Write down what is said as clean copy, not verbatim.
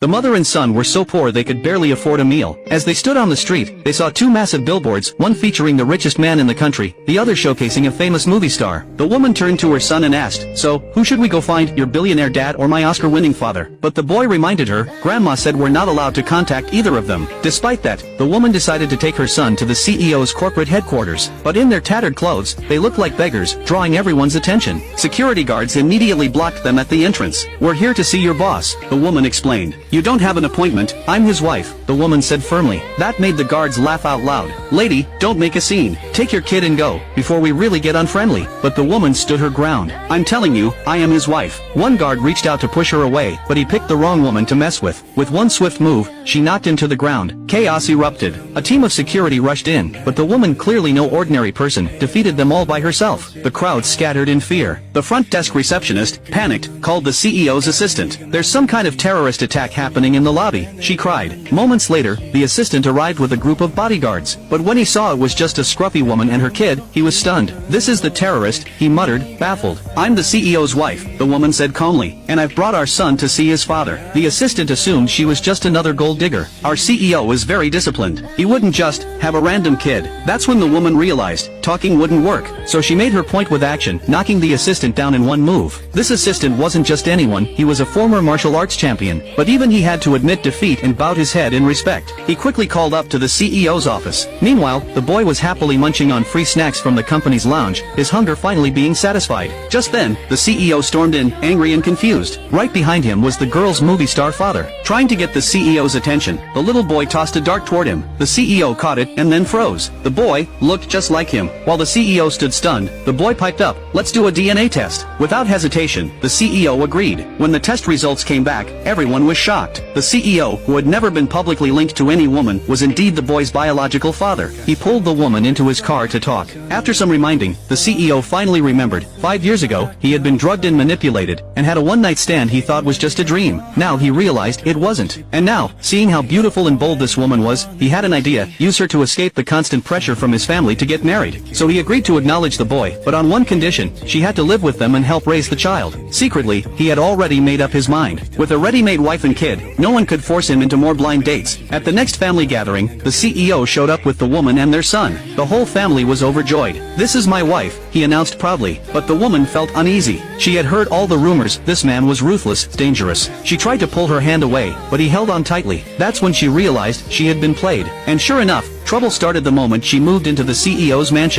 The mother and son were so poor they could barely afford a meal. As they stood on the street, they saw two massive billboards, one featuring the richest man in the country, the other showcasing a famous movie star. The woman turned to her son and asked, "So, who should we go find, your billionaire dad or my Oscar-winning father?" But the boy reminded her, "Grandma said we're not allowed to contact either of them." Despite that, the woman decided to take her son to the CEO's corporate headquarters. But in their tattered clothes, they looked like beggars, drawing everyone's attention. Security guards immediately blocked them at the entrance. "We're here to see your boss," the woman explained. "You don't have an appointment, I'm his wife," the woman said firmly. That made the guards laugh out loud. "Lady, don't make a scene. Take your kid and go, before we really get unfriendly." But the woman stood her ground. "I'm telling you, I am his wife." One guard reached out to push her away, but he picked the wrong woman to mess with. With one swift move, she knocked him to the ground. Chaos erupted. A team of security rushed in, but the woman, clearly no ordinary person, defeated them all by herself. The crowd scattered in fear. The front desk receptionist, panicked, called the CEO's assistant. "There's some kind of terrorist attack happening in the lobby," she cried. Moments later, the assistant arrived with a group of bodyguards. But when he saw it was just a scruffy woman and her kid, he was stunned. "This is the terrorist," he muttered, baffled. "I'm the CEO's wife," the woman said calmly, "and I've brought our son to see his father." The assistant assumed she was just another gold digger. "Our CEO is very disciplined. He wouldn't just have a random kid." That's when the woman realized talking wouldn't work, so she made her point with action, knocking the assistant down in one move. This assistant wasn't just anyone, he was a former martial arts champion, but even he had to admit defeat and bowed his head in respect. He quickly called up to the CEO's office. Meanwhile, the boy was happily munching on free snacks from the company's lounge, his hunger finally being satisfied. Just then, the CEO stormed in, angry and confused. Right behind him was the girl's movie star father. Trying to get the CEO's attention, the little boy tossed a dart toward him. The CEO caught it and then froze. The boy looked just like him. While the CEO stood stunned, the boy piped up, "Let's do a DNA test." Without hesitation, the CEO agreed. When the test results came back, everyone was shocked. The CEO, who had never been publicly linked to any woman, was indeed the boy's biological father. He pulled the woman into his car to talk. After some reminding, the CEO finally remembered. 5 years ago, he had been drugged and manipulated, and had a one-night stand he thought was just a dream. Now he realized it wasn't. And now, seeing how beautiful and bold this woman was, he had an idea: use her to escape the constant pressure from his family to get married. So he agreed to acknowledge the boy, but on one condition: she had to live with them and help raise the child. Secretly, he had already made up his mind. With a ready-made wife and kid, no one could force him into more blind dates. At the next family gathering, the CEO showed up with the woman and their son. The whole family was overjoyed. "This is my wife," he announced proudly. But the woman felt uneasy. She had heard all the rumors. This man was ruthless, dangerous. She tried to pull her hand away, but he held on tightly. That's when she realized she had been played. And sure enough, trouble started the moment she moved into the CEO's mansion.